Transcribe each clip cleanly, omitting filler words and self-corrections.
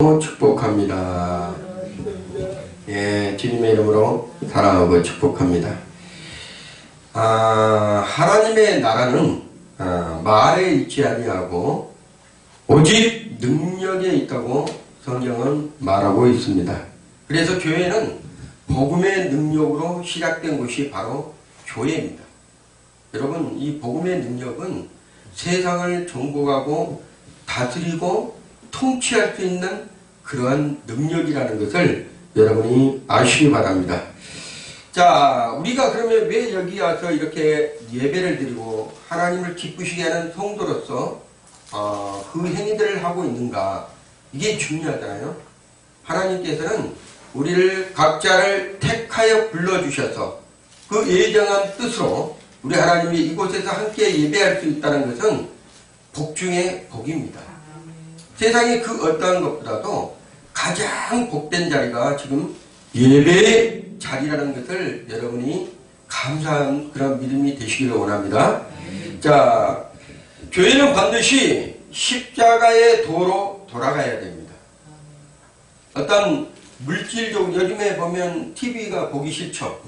사랑하고 축복합니다. 예, 주님의 이름으로 사랑하고 축복합니다. 하나님의 나라는 말에 있지 아니하고 오직 능력에 있다고 성경은 말하고 있습니다. 그래서 교회는 복음의 능력으로 시작된 곳이 바로 교회입니다. 여러분, 이 복음의 능력은 세상을 정복하고 다스리고 통치할 수 있는 그러한 능력이라는 것을 여러분이 아시기 바랍니다. 자, 우리가 그러면 왜 여기 와서 이렇게 예배를 드리고 하나님을 기쁘시게 하는 성도로서 그 행위들을 하고 있는가? 이게 중요하잖아요. 하나님께서는 우리를 각자를 택하여 불러주셔서 그 예정한 뜻으로 우리 하나님이 이곳에서 함께 예배할 수 있다는 것은 복 중에 복입니다. 세상의 그 어떠한 것보다도 가장 복된 자리가 지금 예배의 자리라는 것을 여러분이 감사한 그런 믿음이 되시기를 원합니다. 자, 교회는 반드시 십자가의 도로 돌아가야 됩니다. 어떤 물질적, 요즘에 보면 TV가 보기 싫죠.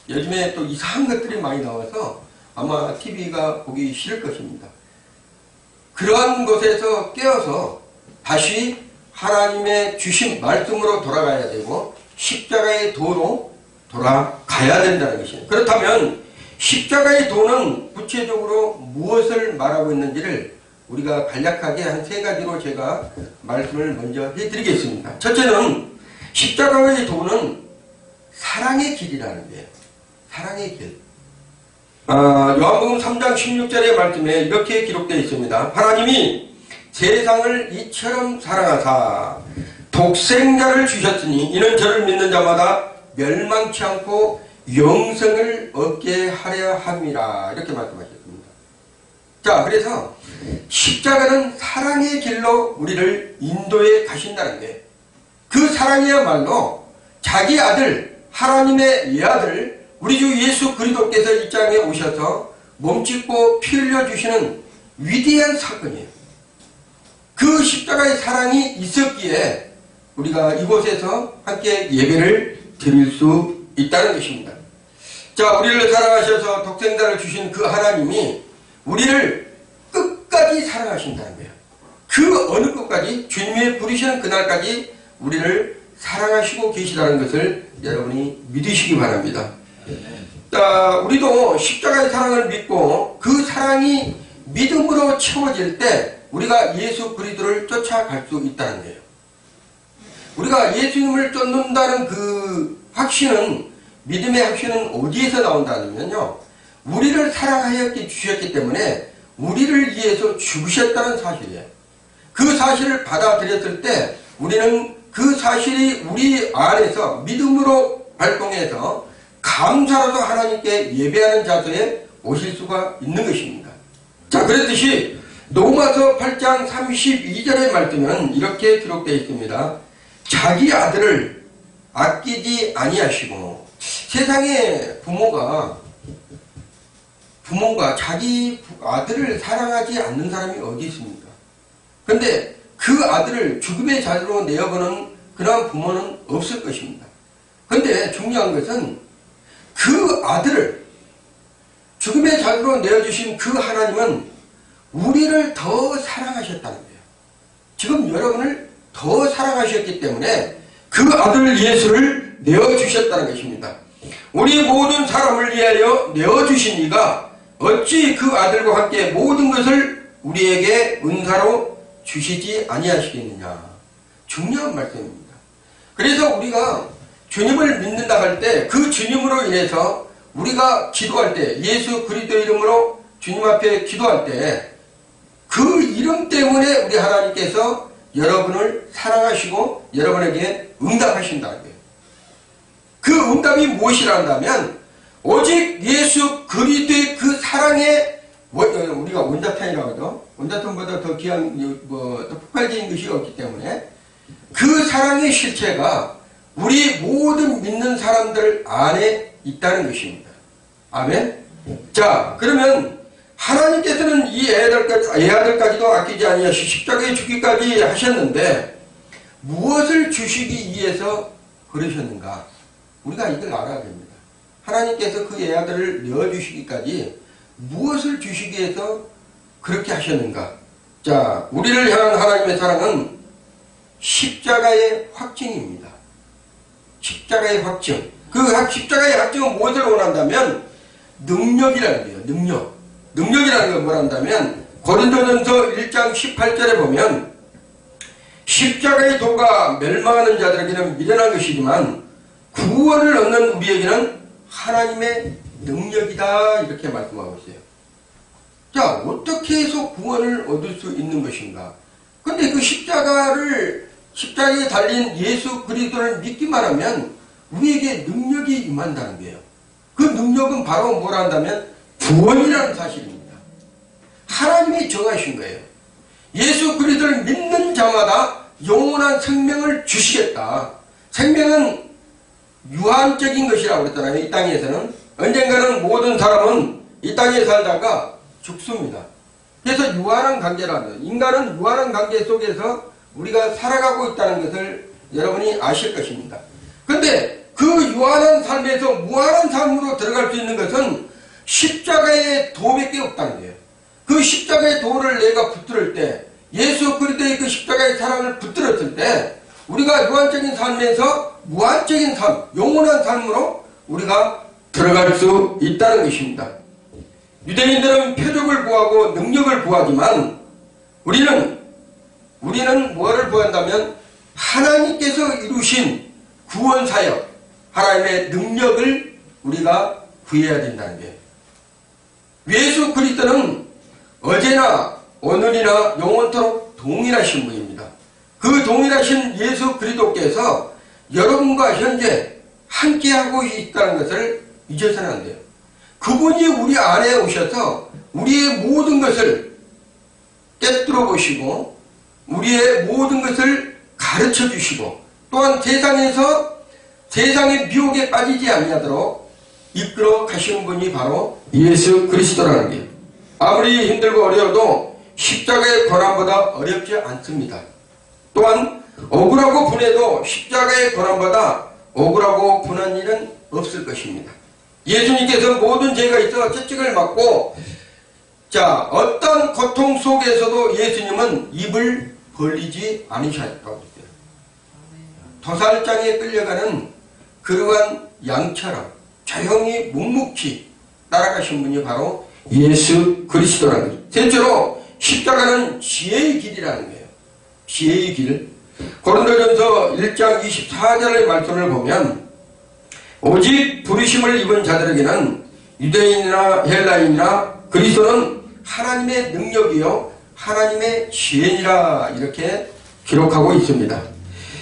요즘에 또 이상한 것들이 많이 나와서 아마 TV가 보기 싫을 것입니다. 그러한 곳에서 깨어서 다시 하나님의 주신 말씀으로 돌아가야 되고 십자가의 도로 돌아가야 된다는 것입니다. 그렇다면 십자가의 도는 구체적으로 무엇을 말하고 있는지를 우리가 간략하게 한 세 가지로 제가 말씀을 먼저 해드리겠습니다. 첫째는 십자가의 도는 사랑의 길이라는 거예요. 사랑의 길. 요한복음 3장 16절의 말씀에 이렇게 기록되어 있습니다. 하나님이 세상을 이처럼 사랑하사 독생자를 주셨으니 이는 저를 믿는 자마다 멸망치 않고 영생을 얻게 하려 함이라. 이렇게 말씀하셨습니다. 자, 그래서 십자가는 사랑의 길로 우리를 인도해 가신다는 거예요. 그 사랑이야말로 자기 아들, 하나님의 예아들, 우리 주 예수 그리스도께서 이 땅에 오셔서 몸짓고 피 흘려주시는 위대한 사건이에요. 그 십자가의 사랑이 있었기에 우리가 이곳에서 함께 예배를 드릴 수 있다는 것입니다. 자, 우리를 사랑하셔서 독생자를 주신 그 하나님이 우리를 끝까지 사랑하신다는 거예요. 그 어느 끝까지, 주님의 부르시는 그날까지 우리를 사랑하시고 계시다는 것을 여러분이 믿으시기 바랍니다. 자, 우리도 십자가의 사랑을 믿고 그 사랑이 믿음으로 채워질 때 우리가 예수 그리스도를 쫓아갈 수 있다는 거예요. 우리가 예수님을 쫓는다는 그 확신은, 믿음의 확신은 어디에서 나온다면요, 우리를 사랑하여 주셨기 때문에 우리를 위해서 죽으셨다는 사실이에요. 그 사실을 받아들였을 때 우리는 그 사실이 우리 안에서 믿음으로 발동해서 감사로도 하나님께 예배하는 자세에 오실 수가 있는 것입니다. 자, 그랬듯이 로마서 8장 32절의 말씀은 이렇게 기록되어 있습니다. 자기 아들을 아끼지 아니하시고, 세상에 부모가 자기 아들을 사랑하지 않는 사람이 어디 있습니까? 그런데 그 아들을 죽음의 자리로 내어보는 그러한 부모는 없을 것입니다. 그런데 중요한 것은 그 아들을 죽음의 자리로 내어주신 그 하나님은 우리를 더 사랑하셨다는 거예요. 지금 여러분을 더 사랑하셨기 때문에 그 아들 예수를 내어주셨다는 것입니다. 우리 모든 사람을 위하여 내어주신 이가 어찌 그 아들과 함께 모든 것을 우리에게 은사로 주시지 아니하시겠느냐. 중요한 말씀입니다. 그래서 우리가 주님을 믿는다 할 때 그 주님으로 인해서 우리가 기도할 때, 예수 그리스도 이름으로 주님 앞에 기도할 때 그 이름 때문에 우리 하나님께서 여러분을 사랑하시고 여러분에게 응답하신다는 거예요. 그 응답이 무엇이라 한다면 오직 예수 그리스도의 그 사랑에, 우리가 원자탄이라고 하죠. 원자탄보다 더 귀한, 더 폭발적인 것이 없기 때문에 그 사랑의 실체가 우리 모든 믿는 사람들 안에 있다는 것입니다. 아멘. 자, 그러면 하나님께서는 이 애아들까지도 아끼지 아니하시 십자가에 죽기까지 하셨는데 무엇을 주시기 위해서 그러셨는가? 우리가 이걸 알아야 됩니다. 하나님께서 그 애아들을 내어주시기까지 무엇을 주시기 위해서 그렇게 하셨는가? 자, 우리를 향한 하나님의 사랑은 십자가의 확증입니다. 십자가의 확증. 그 십자가의 확증은 무엇을 원한다면 능력이라는 거예요. 능력. 능력이라는 건 뭐란다면 고린도전서 1장 18절에 보면 십자가의 도가 멸망하는 자들에게는 미련한 것이지만 구원을 얻는 우리에게는 하나님의 능력이다 이렇게 말씀하고 있어요. 자, 어떻게 해서 구원을 얻을 수 있는 것인가? 근데 그 십자가에 달린 예수 그리스도를 믿기만 하면 우리에게 능력이 임한다는 거예요. 그 능력은 바로 뭐라 한다면 구원이라는 사실입니다. 하나님이 정하신 거예요. 예수 그리스도를 믿는 자마다 영원한 생명을 주시겠다. 생명은 유한적인 것이라고 그랬잖아요. 이 땅에서는. 언젠가는 모든 사람은 이 땅에 살다가 죽습니다. 그래서 유한한 관계라는 거예요. 인간은 유한한 관계 속에서 우리가 살아가고 있다는 것을 여러분이 아실 것입니다. 그런데 그 유한한 삶에서 무한한 삶으로 들어갈 수 있는 것은 십자가의 도밖에 없다는 거예요. 그 십자가의 도를 내가 붙들을 때, 예수 그리스도의 그 십자가의 사랑을 붙들었을 때 우리가 유한적인 삶에서 무한적인 삶, 영원한 삶으로 우리가 들어갈 수 있다는 것입니다. 유대인들은 표적을 구하고 능력을 구하지만 우리는 뭐를 구한다면 하나님께서 이루신 구원사역, 하나님의 능력을 우리가 구해야 된다는 거예요. 예수 그리스도는 어제나 오늘이나 영원토록 동일하신 분입니다. 그 동일하신 예수 그리스도께서 여러분과 현재 함께하고 있다는 것을 잊어서는 안 돼요. 그분이 우리 안에 오셔서 우리의 모든 것을 꿰뚫어 보시고 우리의 모든 것을 가르쳐 주시고 또한 세상의 미혹에 빠지지 아니하도록 이끌어 가시는 분이 바로 예수 그리스도라는 게 아무리 힘들고 어려워도 십자가의 고난보다 어렵지 않습니다. 또한 억울하고 분해도 십자가의 고난보다 억울하고 분한 일은 없을 것입니다. 예수님께서 모든 죄가 있어 채찍을 맞고 어떤 고통 속에서도 예수님은 입을 벌리지 않으셨다고 했어요. 도살장에 끌려가는 그러한 양처럼 조용히 묵묵히 따라가신 분이 바로 예수 그리스도라는 거죠. 셋째로 십자가는 지혜의 길이라는 거예요. 지혜의 길. 고린도전서 1장 24절의 말씀을 보면 오직 부르심을 입은 자들에게는 유대인이나 헬라인이나 그리스도는 하나님의 능력이요 하나님의 지혜니라 이렇게 기록하고 있습니다.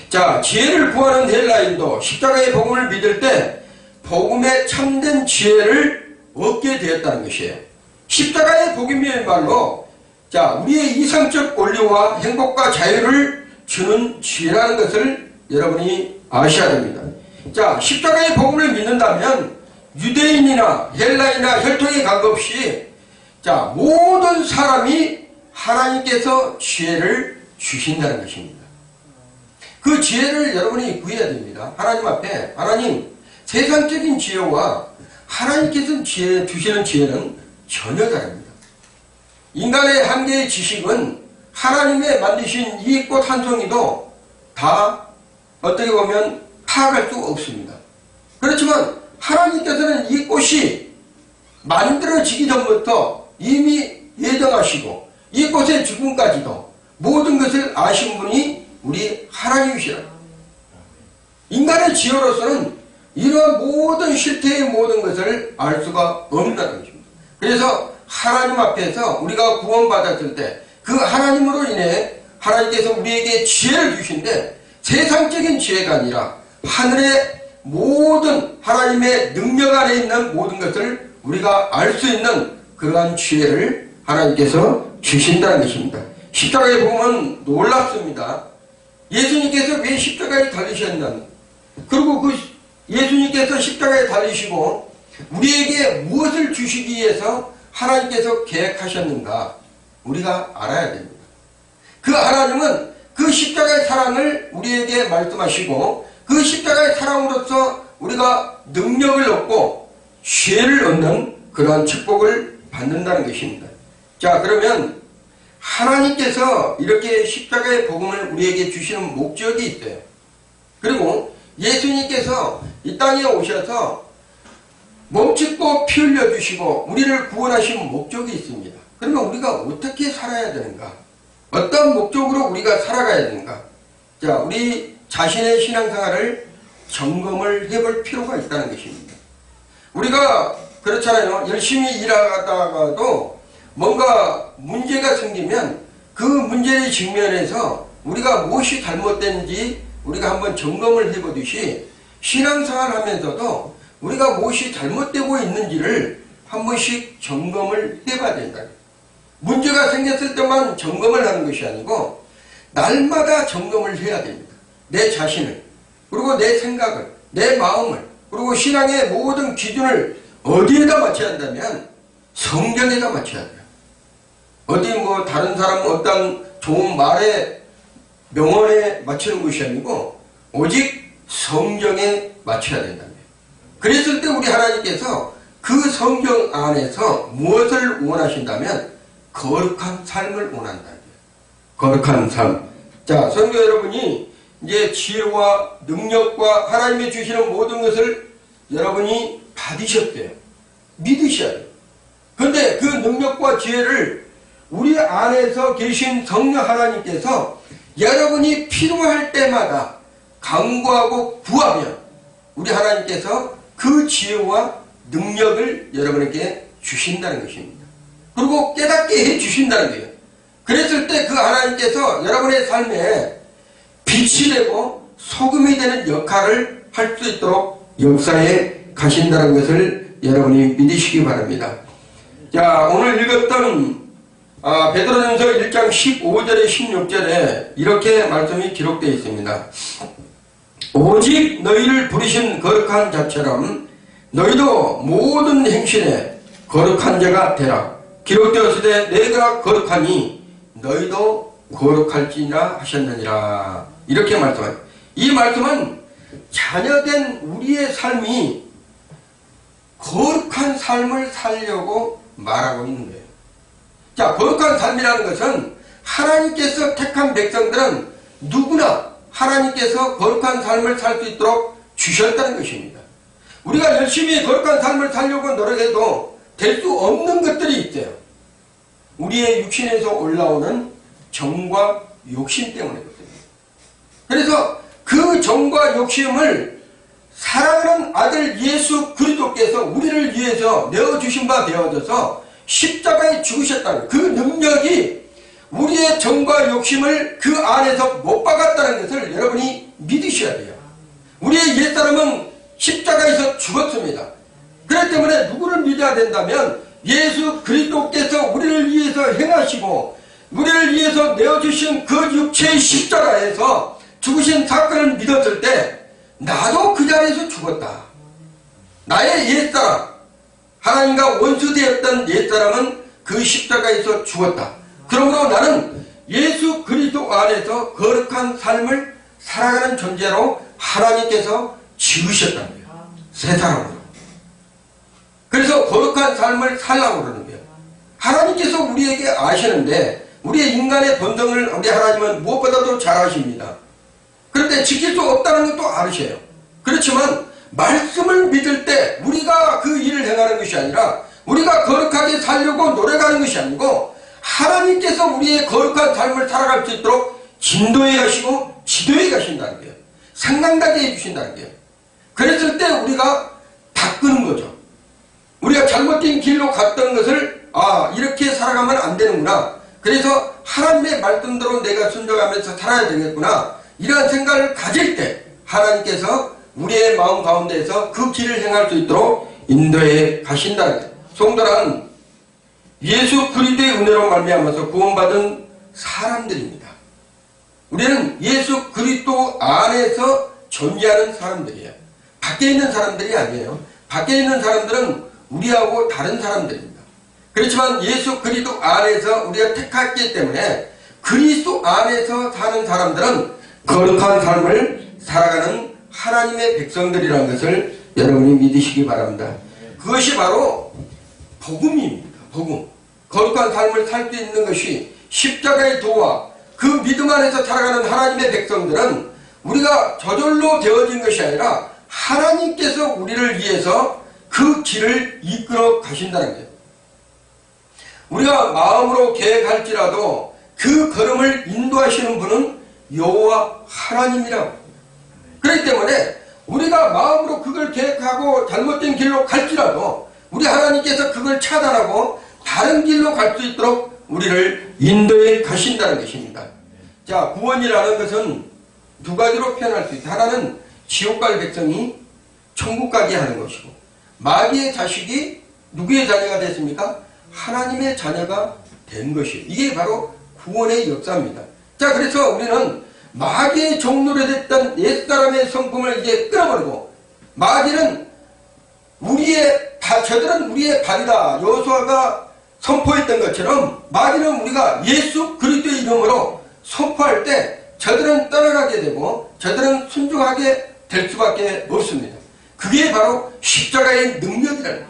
자, 지혜를 구하는 헬라인도 십자가의 복음을 믿을 때 복음의 참된 지혜를 얻게 되었다는 것이에요. 십자가의 복음이야말로 우리의 이상적 권리와 행복과 자유를 주는 지혜라는 것을 여러분이 아셔야 됩니다. 십자가의 복음을 믿는다면 유대인이나 헬라인이나 혈통에 관계없이 모든 사람이 하나님께서 지혜를 주신다는 것입니다. 그 지혜를 여러분이 구해야 됩니다. 하나님 앞에 하나님 세상적인 지혜와 하나님께서 주시는 지혜는 전혀 다릅니다. 인간의 한계의 지식은 하나님의 만드신 이 꽃 한 송이도 다 어떻게 보면 파악할 수 없습니다. 그렇지만 하나님께서는 이 꽃이 만들어지기 전부터 이미 예정하시고 이 꽃의 죽음까지도 모든 것을 아신 분이 우리 하나님이시라. 인간의 지혜로서는 이러한 모든 실태의 모든 것을 알 수가 없다는 것입니다. 그래서 하나님 앞에서 우리가 구원받았을 때 그 하나님으로 인해 하나님께서 우리에게 지혜를 주신데 세상적인 지혜가 아니라 하늘의 모든 하나님의 능력 안에 있는 모든 것을 우리가 알 수 있는 그러한 지혜를 하나님께서 주신다는 것입니다. 십자가의 복음은 놀랍습니다. 예수님께서 왜 십자가에 달리셨나? 그리고 그 예수님께서 십자가에 달리시고 우리에게 무엇을 주시기 위해서 하나님께서 계획하셨는가? 우리가 알아야 됩니다. 그 하나님은 그 십자가의 사랑을 우리에게 말씀하시고 그 십자가의 사랑으로서 우리가 능력을 얻고 지혜를 얻는 그러한 축복을 받는다는 것입니다. 자, 그러면 하나님께서 이렇게 십자가의 복음을 우리에게 주시는 목적이 있어요. 그리고 예수님께서 이 땅에 오셔서 몸짓고 피 흘려주시고 우리를 구원하신 목적이 있습니다. 그러면 우리가 어떻게 살아야 되는가? 어떤 목적으로 우리가 살아가야 되는가? 자, 우리 자신의 신앙생활을 점검을 해볼 필요가 있다는 것입니다. 우리가 그렇잖아요. 열심히 일하다가도 뭔가 문제가 생기면 그 문제의 직면에서 우리가 무엇이 잘못됐는지 우리가 한번 점검을 해보듯이 신앙생활 하면서도 우리가 무엇이 잘못되고 있는지를 한 번씩 점검을 해봐야 된다. 문제가 생겼을 때만 점검을 하는 것이 아니고 날마다 점검을 해야 됩니다. 내 자신을, 그리고 내 생각을, 내 마음을, 그리고 신앙의 모든 기준을 어디에다 맞춰야 한다면 성경에다 맞춰야 돼요. 어디 뭐 다른 사람 어떤 좋은 말에 명언에 맞추는 것이 아니고 오직 성경에 맞춰야 된다는 거예요. 그랬을 때 우리 하나님께서 그 성경 안에서 무엇을 원하신다면 거룩한 삶을 원한다는 거예요. 거룩한 삶. 자, 성도 여러분이 이제 지혜와 능력과 하나님이 주시는 모든 것을 여러분이 받으셨대요. 믿으셔야 돼요. 그런데 그 능력과 지혜를 우리 안에서 계신 성령 하나님께서 여러분이 필요할 때마다 간구하고 구하면 우리 하나님께서 그 지혜와 능력을 여러분에게 주신다는 것입니다. 그리고 깨닫게 해 주신다는 거예요. 그랬을 때 그 하나님께서 여러분의 삶에 빛이 되고 소금이 되는 역할을 할 수 있도록 역사에 가신다는 것을 여러분이 믿으시기 바랍니다. 자, 오늘 읽었던 베드로전서 1장 15절에 16절에 이렇게 말씀이 기록되어 있습니다. 오직 너희를 부르신 거룩한 자처럼 너희도 모든 행실에 거룩한 자가 되라. 기록되었을 때 내가 거룩하니 너희도 거룩할지니라 하셨느니라. 이렇게 말씀합니다. 이 말씀은 자녀된 우리의 삶이 거룩한 삶을 살려고 말하고 있는 거예요. 자, 거룩한 삶이라는 것은 하나님께서 택한 백성들은 누구나 하나님께서 거룩한 삶을 살 수 있도록 주셨다는 것입니다. 우리가 열심히 거룩한 삶을 살려고 노력해도 될 수 없는 것들이 있어요. 우리의 육신에서 올라오는 정과 욕심 때문에 그렇습니다. 그래서 그 정과 욕심을 사랑하는 아들 예수 그리스도께서 우리를 위해서 내어주신 바 되어져서 십자가에 죽으셨다는 그 능력이 우리의 정과 욕심을 그 안에서 못 박았다는 것을 여러분이 믿으셔야 돼요. 우리의 옛사람은 십자가에서 죽었습니다. 그렇기 때문에 누구를 믿어야 된다면 예수 그리스도께서 우리를 위해서 행하시고 우리를 위해서 내어주신 그 육체의 십자가에서 죽으신 사건을 믿었을 때 나도 그 자리에서 죽었다. 나의 옛사람, 하나님과 원수되었던 옛사람은 그 십자가에서 죽었다. 그러므로 나는 예수 그리스도 안에서 거룩한 삶을 살아가는 존재로 하나님께서 지으셨다는 거예요. 새 사람으로. 그래서 거룩한 삶을 살라고 그러는 거예요. 하나님께서 우리에게 아시는데 우리의 인간의 본성을 우리 하나님은 무엇보다도 잘 아십니다. 그런데 지킬 수 없다는 것도 알으셔요. 그렇지만 말씀을 믿을 때 우리가 그 일을 행하는 것이 아니라 우리가 거룩하게 살려고 노력하는 것이 아니고 하나님께서 우리의 거룩한 삶을 살아갈 수 있도록 진도해 가시고 지도해 가신다는 거예요. 생각나게 해주신다는 거예요. 그랬을 때 우리가 바꾸는 거죠. 우리가 잘못된 길로 갔던 것을 이렇게 살아가면 안 되는구나. 그래서 하나님의 말씀대로 내가 순종하면서 살아야 되겠구나. 이러한 생각을 가질 때 하나님께서 우리의 마음 가운데서 그 길을 행할 수 있도록 인도해 가신다는 거예요. 성도란 예수 그리스도의 은혜로 말미암아서 구원받은 사람들입니다. 우리는 예수 그리스도 안에서 존재하는 사람들이에요. 밖에 있는 사람들이 아니에요. 밖에 있는 사람들은 우리하고 다른 사람들입니다. 그렇지만 예수 그리스도 안에서 우리가 택했기 때문에 그리스도 안에서 사는 사람들은 거룩한 삶을 살아가는 하나님의 백성들이라는 것을 여러분이 믿으시기 바랍니다. 그것이 바로 복음입니다. 복음. 거룩한 삶을 살 수 있는 것이 십자가의 도와 그 믿음 안에서 살아가는 하나님의 백성들은 우리가 저절로 되어진 것이 아니라 하나님께서 우리를 위해서 그 길을 이끌어 가신다는 거예요. 우리가 마음으로 계획할지라도 그 걸음을 인도하시는 분은 여호와 하나님이라고. 그렇기 때문에 우리가 마음으로 그걸 계획하고 잘못된 길로 갈지라도 우리 하나님께서 그걸 차단하고 다른 길로 갈 수 있도록 우리를 인도해 가신다는 것입니다. 자, 구원이라는 것은 두 가지로 표현할 수 있다. 하나는 지옥 갈 백성이 천국 가게 하는 것이고, 마귀의 자식이 누구의 자녀가 됐습니까? 하나님의 자녀가 된 것이에요. 이게 바로 구원의 역사입니다. 자, 그래서 우리는 마귀의 종노래 됐던 옛사람의 성품을 이제 끊어버리고, 마귀는 저들은 우리의 발이다. 여호수아가 선포했던 것처럼 마귀는 우리가 예수 그리스도의 이름으로 선포할 때 저들은 떠나가게 되고 저들은 순종하게 될 수밖에 없습니다. 그게 바로 십자가의 능력이라는 거예요.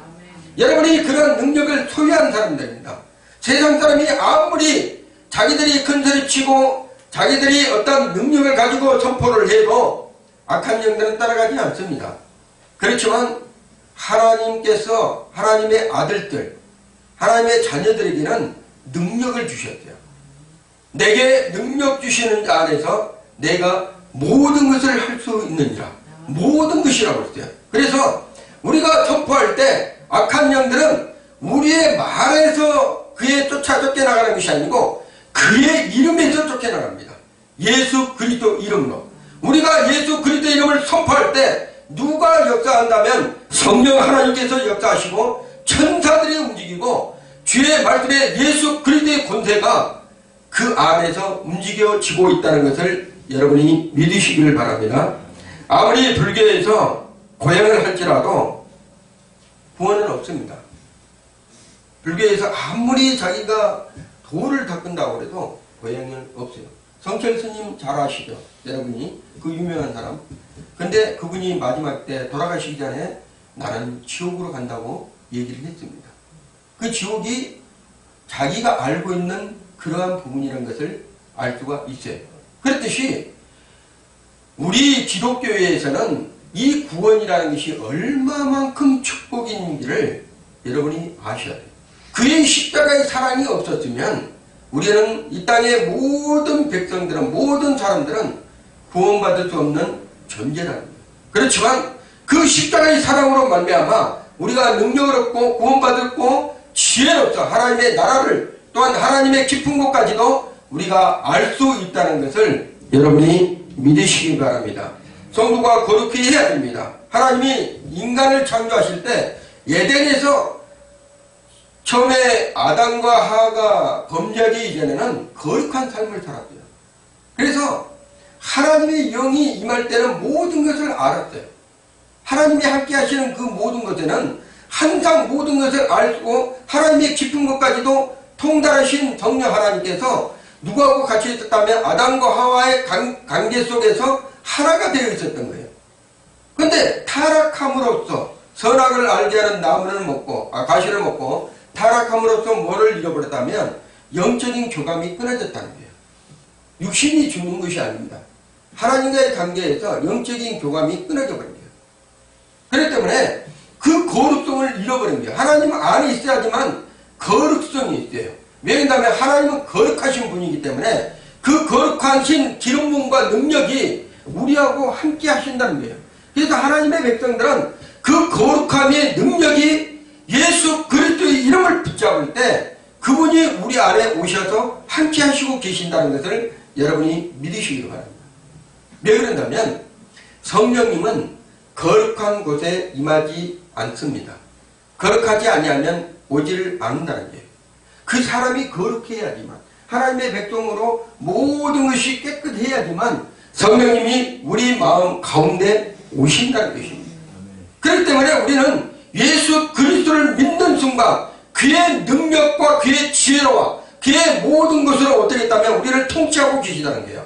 여러분이 그런 능력을 소유한 사람들입니다. 세상 사람이 아무리 자기들이 큰 소리 치고 자기들이 어떤 능력을 가지고 선포를 해도 악한 영들은 따라가지 않습니다. 그렇지만 하나님께서 하나님의 아들들, 하나님의 자녀들에게는 능력을 주셨대요. 내게 능력 주시는 자 안에서 내가 모든 것을 할 수 있느니라. 모든 것이라고 했어요. 그래서 우리가 선포할 때 악한 영들은 우리의 말에서 그에 쫓겨나가는 것이 아니고 그의 이름에서 쫓겨나갑니다. 예수 그리스도 이름으로. 우리가 예수 그리스도 이름을 선포할 때 누가 역사한다면 성령 하나님께서 역사하시고 천사들이 움직이고 주의 말씀에 예수 그리스도의 권세가 그 안에서 움직여지고 있다는 것을 여러분이 믿으시기를 바랍니다. 아무리 불교에서 고행을 할지라도 구원은 없습니다. 불교에서 아무리 자기가 도를 닦는다고 해도 고행은 없어요. 성철 스님 잘 아시죠? 여러분이 그 유명한 사람. 근데 그분이 마지막 때 돌아가시기 전에 나는 지옥으로 간다고 얘기를 했습니다. 그 지옥이 자기가 알고 있는 그러한 부분이라는 것을 알 수가 있어요. 그렇듯이 우리 기독교회에서는 이 구원이라는 것이 얼마만큼 축복인지를 여러분이 아셔야 돼요. 그의 십자가의 사랑이 없었으면 우리는 이 땅의 모든 백성들은, 모든 사람들은 구원받을 수 없는 존재라는 거예요. 그렇지만 그 십자가의 사랑으로 말미암아 우리가 능력을 얻고 구원받았고 지혜로서 하나님의 나라를, 또한 하나님의 깊은 곳까지도 우리가 알 수 있다는 것을 여러분이 믿으시기 바랍니다. 성도가 거룩히 해야 됩니다. 하나님이 인간을 창조하실 때 에덴에서 처음에 아담과 하와가 범죄하기 이전에는 거룩한 삶을 살았어요. 그래서 하나님의 영이 임할 때는 모든 것을 알았어요. 하나님이 함께 하시는 그 모든 것에는 항상 모든 것을 알고 하나님의 깊은 것까지도 통달하신 성령 하나님께서 누구하고 같이 있었다면 아담과 하와의 관계 속에서 하나가 되어 있었던 거예요. 그런데 타락함으로써 선악을 알게 하는 나무를 먹고, 과실을 먹고 타락함으로써 뭐를 잃어버렸다면 영적인 교감이 끊어졌다는 거예요. 육신이 죽는 것이 아닙니다. 하나님과의 관계에서 영적인 교감이 끊어져 버린 거예요. 그렇기 때문에 그 거룩성을 잃어버린 거예요. 하나님 안에 있어야지만 거룩성이 있어요. 왜냐하면 하나님은 거룩하신 분이기 때문에 그 거룩하신 기름부음과 능력이 우리하고 함께 하신다는 거예요. 그래서 하나님의 백성들은 그 거룩함의 능력이 예수 그리스도의 이름을 붙잡을 때 그분이 우리 안에 오셔서 함께 하시고 계신다는 것을 여러분이 믿으시기를 바랍니다. 왜 그런다면 성령님은 거룩한 곳에 임하지 않습니다. 거룩하지 아니하면 오지를 않는다는 거예요. 그 사람이 거룩해야지만, 하나님의 백성으로 모든 것이 깨끗해야지만 성령님이 우리 마음 가운데 오신다는 것입니다. 그렇기 때문에 우리는 예수 그리스도를 믿는 순간 그의 능력과 그의 지혜로와 그의 모든 것으로 어떻게 했다면 우리를 통치하고 계시다는 거예요.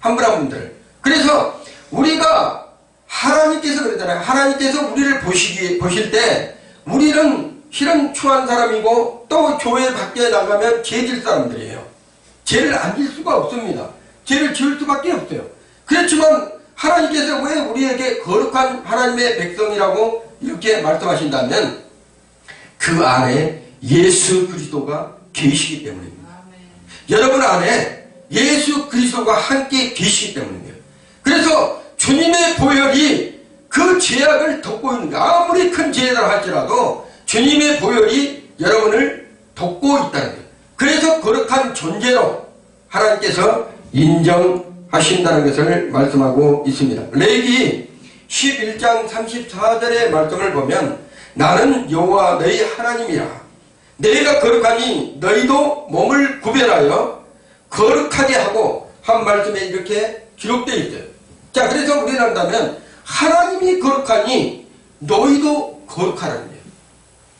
한 분 한 분들 그래서 우리가 하나님께서 그러잖아요. 하나님께서 우리를 보실 때 우리는 실은 추한 사람이고 또 교회 밖에 나가면 죄질 사람들이에요. 죄를 안 질 수가 없습니다. 죄를 지을 수밖에 없어요. 그렇지만 하나님께서 왜 우리에게 거룩한 하나님의 백성이라고 이렇게 말씀하신다면 그 안에 예수 그리스도가 계시기 때문입니다. 여러분 안에 예수 그리스도가 함께 계시기 때문이에요. 그래서 주님의 보혈이 그 죄악을 덮고 있는 거예요. 아무리 큰 죄다 할지라도 주님의 보혈이 여러분을 덮고 있다는 거예요. 그래서 거룩한 존재로 하나님께서 인정하신다는 것을 말씀하고 있습니다. 레위기 11장 34절의 말씀을 보면 나는 여호와 너희 하나님이라 너희가 거룩하니 너희도 몸을 구별하여 거룩하게 하고 한 말씀에 이렇게 기록되어 있어요. 자, 그래서 우리는 한다면 하나님이 거룩하니 너희도 거룩하라는 거예요.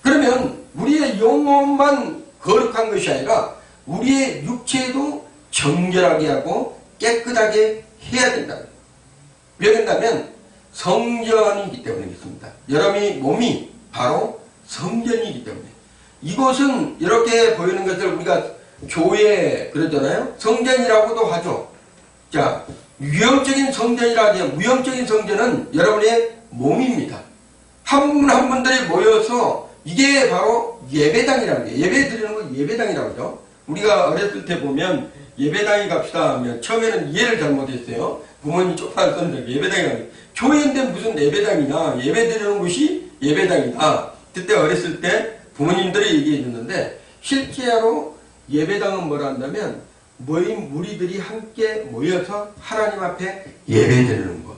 그러면 우리의 영혼만 거룩한 것이 아니라 우리의 육체도 정결하게 하고 깨끗하게 해야 된다. 왜 그런다면 성전이기 때문에 그렇습니다. 여러분의 몸이 바로 성전이기 때문에 이곳은 이렇게 보이는 것을 우리가 교회 그러잖아요. 성전이라고도 하죠. 자, 유형적인 성전이라 하죠. 무형적인 성전은 여러분의 몸입니다. 한 분 한 분들이 모여서 이게 바로 예배당이라는 거예요. 예배 드리는 거 예배당이라고 하죠. 우리가 어렸을 때 보면 예배당에 갑시다 하면 처음에는 이해를 잘못했어요. 부모님 쪽팔 썼는데 예배당이라는 거예요. 교회인데 무슨 예배당이냐. 예배 드리는 곳이 예배당이다. 그때 어렸을 때 부모님들이 얘기해 줬는데 실제로 예배당은 뭐라 한다면 모인 무리들이 함께 모여서 하나님 앞에 예배 드리는 것.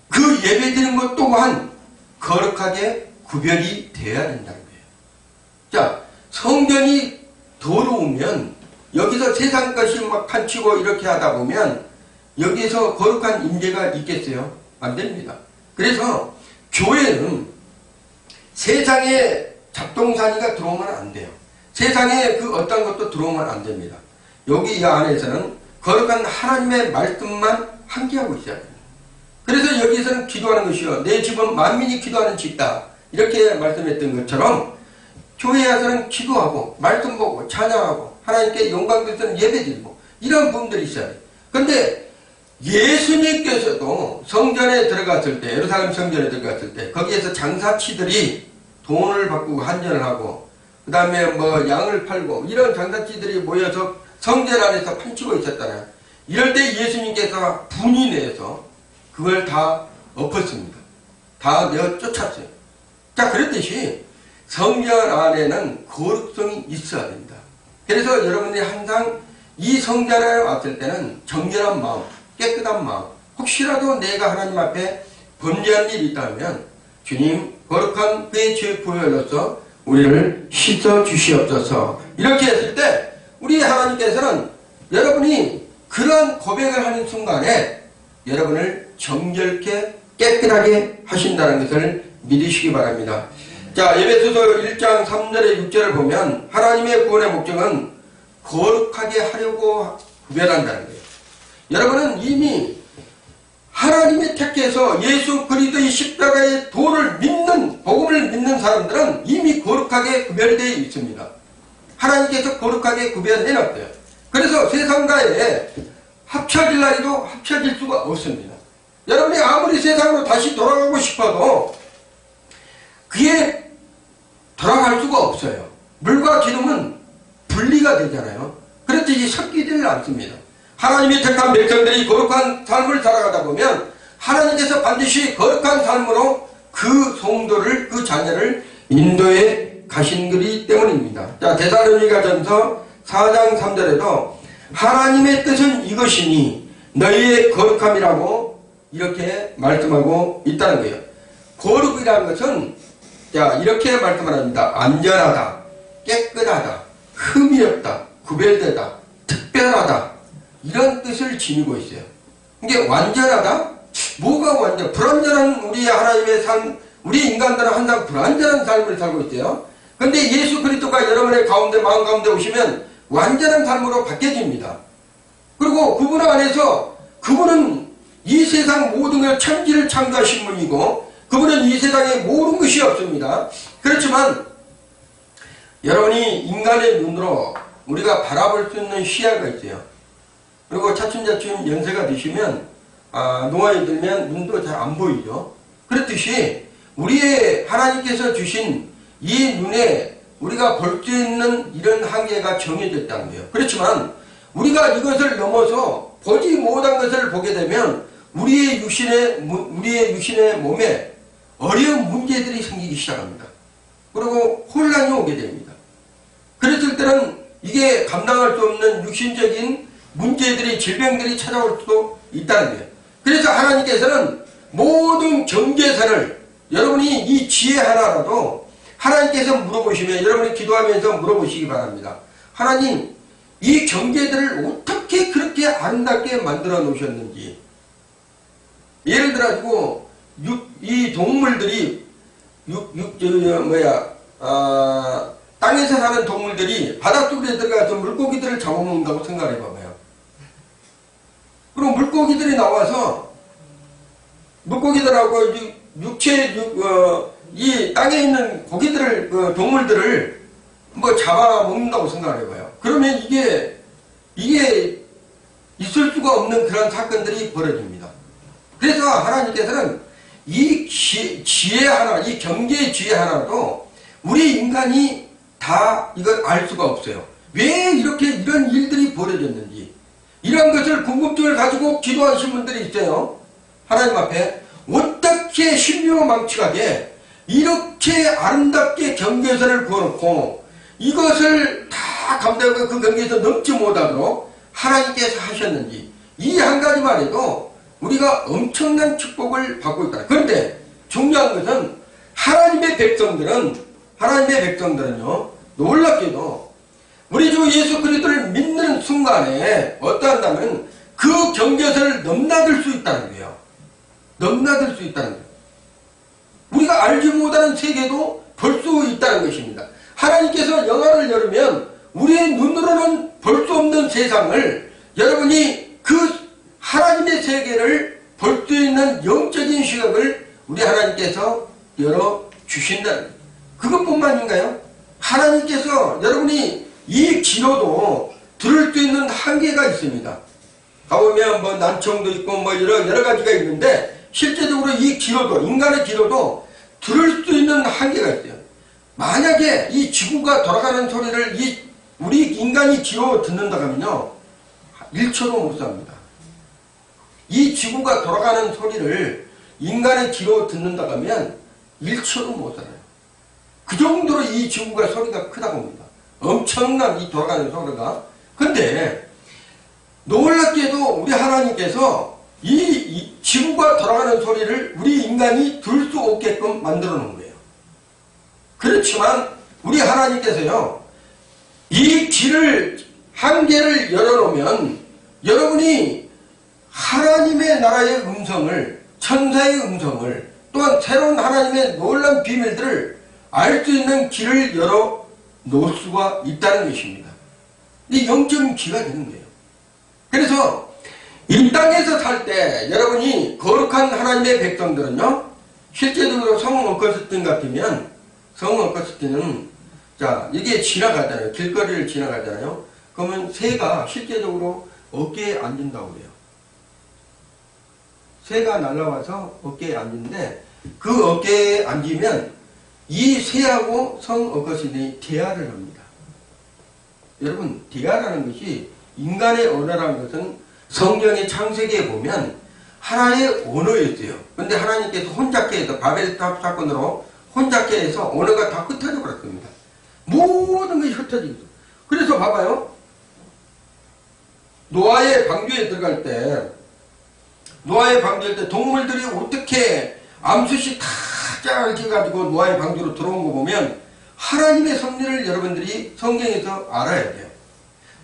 그 예배 드리는 것 또한 거룩하게 구별이 되어야 된다는 거예요. 자, 성전이 더러우면 여기서 세상 것이 막 판치고 이렇게 하다 보면 여기서 거룩한 임재가 있겠어요? 안 됩니다. 그래서 교회는 세상에 잡동사니가 들어오면 안 돼요. 세상에 그 어떤 것도 들어오면 안 됩니다. 여기 이 안에서는 거룩한 하나님의 말씀만 함께하고 있어야 됩니다. 그래서 여기서는 기도하는 것이요. 내 집은 만민이 기도하는 집이다. 이렇게 말씀했던 것처럼 교회에서는 기도하고 말씀 보고 찬양하고 하나님께 영광 드리는 예배드리고 이런 분들이 있어야 돼요. 그런데 예수님께서도 성전에 들어갔을 때 예루살렘 성전에 들어갔을 때 거기에서 장사치들이 돈을 바꾸고 한전을 하고 그 다음에 뭐 양을 팔고 이런 장사치들이 모여서 성전 안에서 판치고 있었잖아요. 이럴 때 예수님께서 분이 내서 그걸 다 엎었습니다. 다 내어 쫓았어요. 자, 그랬듯이 성전 안에는 거룩성이 있어야 됩니다. 그래서 여러분들이 항상 이 성전에 왔을 때는 정결한 마음, 깨끗한 마음, 혹시라도 내가 하나님 앞에 범죄한 일이 있다면 주님 거룩한 그의 죄 보혈로서 우리를 씻어 주시옵소서. 이렇게 했을 때 우리 하나님께서는 여러분이 그러한 고백을 하는 순간에 여러분을 정결케 깨끗하게 하신다는 것을 믿으시기 바랍니다. 자, 에베소서 1장 3절에 6절을 보면 하나님의 구원의 목적은 거룩하게 하려고 구별한다는 거예요. 여러분은 이미 하나님이 택해서 예수 그리스도의 십자가의 도를 믿는, 복음을 믿는 사람들은 이미 거룩하게 구별되어 있습니다. 하나님께서 거룩하게 구별해놨어요. 그래서 세상과에 합쳐질 날에도 합쳐질 수가 없습니다. 여러분이 아무리 세상으로 다시 돌아가고 싶어도 그게 돌아갈 수가 없어요. 물과 기름은 분리가 되잖아요. 그렇듯이 섞이지를 않습니다. 하나님이 택한 백성들이 거룩한 삶을 살아가다 보면 하나님께서 반드시 거룩한 삶으로 그 성도를, 그 자녀를 인도해 가신 것이기 때문입니다. 자, 데살로니가전서 4장 3절에도 하나님의 뜻은 이것이니 너희의 거룩함이라고 이렇게 말씀하고 있다는 거예요. 거룩이라는 것은 자, 이렇게 말씀을 합니다. 안전하다, 깨끗하다, 흠이 없다, 구별되다, 특별하다 이런 뜻을 지니고 있어요. 이게 완전하다? 뭐가 완전? 불완전한 우리 하나님의 삶, 우리 인간들은 항상 불완전한 삶을 살고 있어요. 그런데 예수 그리스도가 여러분의 가운데, 마음 가운데 오시면 완전한 삶으로 바뀌어집니다. 그리고 그분 안에서 그분은 이 세상 모든 걸 천지를 창조하신 분이고 그분은 이 세상에 모든 것이 없습니다. 그렇지만 여러분이 인간의 눈으로 우리가 바라볼 수 있는 시야가 있어요. 그리고 차츰차츰 연세가 드시면 노화에 들면 눈도 잘 안 보이죠. 그렇듯이 우리의 하나님께서 주신 이 눈에 우리가 볼 수 있는 이런 한계가 정해져 있다는 거예요. 그렇지만 우리가 이것을 넘어서 보지 못한 것을 보게 되면 우리의 육신의 몸에 어려운 문제들이 생기기 시작합니다. 그리고 혼란이 오게 됩니다. 그랬을 때는 이게 감당할 수 없는 육신적인 문제들이, 질병들이 찾아올 수도 있다는 거예요. 그래서 하나님께서는 모든 경계선을 여러분이 이 지혜 하나라도 하나님께서 물어보시면 여러분이 기도하면서 물어보시기 바랍니다. 하나님, 이 경계들을 어떻게 그렇게 아름답게 만들어 놓으셨는지. 예를 들어가지고 이 동물들이 땅에서 사는 동물들이 바닷속에 들어가서 물고기들을 잡아먹는다고 생각해 봐봐요. 그럼 물고기들이 나와서 물고기들하고 이 땅에 있는 고기들을, 동물들을 뭐 잡아먹는다고 생각해 봐요. 그러면 이게 있을 수가 없는 그런 사건들이 벌어집니다. 그래서 하나님께서는 이 지혜 하나, 이 경계의 지혜 하나도 우리 인간이 다 이걸 알 수가 없어요. 왜 이렇게 이런 일들이 벌어졌는지 이런 것을 궁금증을 가지고 기도하신 분들이 있어요. 하나님 앞에 어떻게 신묘망측하게 이렇게 아름답게 경계선을 그어놓고 이것을 다 감당하고 그 경계에서 넘지 못하도록 하나님께서 하셨는지 이 한 가지만 해도 우리가 엄청난 축복을 받고 있다. 그런데 중요한 것은 하나님의 백성들은요 놀랍게도 우리 주 예수 그리스도를 믿는 순간에 어떠한다면 그 경계선을 넘나들 수 있다는 거예요. 넘나들 수 있다는 거예요. 우리가 알지 못하는 세계도 볼 수 있다는 것입니다. 하나님께서 영화를 열으면 우리의 눈으로는 볼 수 없는 세상을 여러분이 그 하나님의 세계를 볼 수 있는 영적인 시각을 우리 하나님께서 열어주신다는 거예요. 그것뿐만인가요? 하나님께서 여러분이 이 기도도 들을 수 있는 한계가 있습니다. 가보면 뭐 난청도 있고 뭐 여러 가지가 있는데 실제적으로 이 기도도, 인간의 기도도 들을 수 있는 한계가 있어요. 만약에 이 지구가 돌아가는 소리를 우리 인간이 기도 듣는다 하면요 1초도 못 삽니다. 이 지구가 돌아가는 소리를 인간의 귀로 듣는다 하면 1초도 못 살아요. 그 정도로 이 지구가 소리가 크다고 합니다. 엄청난 이 돌아가는 소리가. 근데 놀랍게도 우리 하나님께서 이 지구가 돌아가는 소리를 우리 인간이 들을 수 없게끔 만들어 놓은 거예요. 그렇지만 우리 하나님께서요 이 길을 한계를 열어놓으면 여러분이 하나님의 나라의 음성을, 천사의 음성을, 또한 새로운 하나님의 놀라운 비밀들을 알 수 있는 길을 열어 놓을 수가 있다는 것입니다. 이 영적인 기가 되는 거예요. 그래서 이 땅에서 살 때 여러분이 거룩한 하나님의 백성들은요 실제적으로 성 어거스틴 같으면 성 어거스틴은 자 이게 지나가잖아요. 길거리를 지나가잖아요. 그러면 새가 실제적으로 어깨에 앉는다고 그래요. 새가 날라와서 어깨에 앉는데 그 어깨에 앉으면 이 새하고 성 어거스틴이 대화를 합니다. 여러분 대화라는 것이 인간의 언어라는 것은 성경의 창세기에 보면 하나의 언어였어요. 그런데 하나님께서 혼잡케 해서 바벨 사건으로 혼잡케 해서 언어가 다 흩어져 버렸습니다. 모든 것이 흩어지고 있어요. 그래서 봐봐요. 노아의 방주에 들어갈 때 동물들이 어떻게 암수시 다 이렇게 가지고 노아의 방주로 들어온 거 보면 하나님의 섭리를 여러분들이 성경에서 알아야 돼요.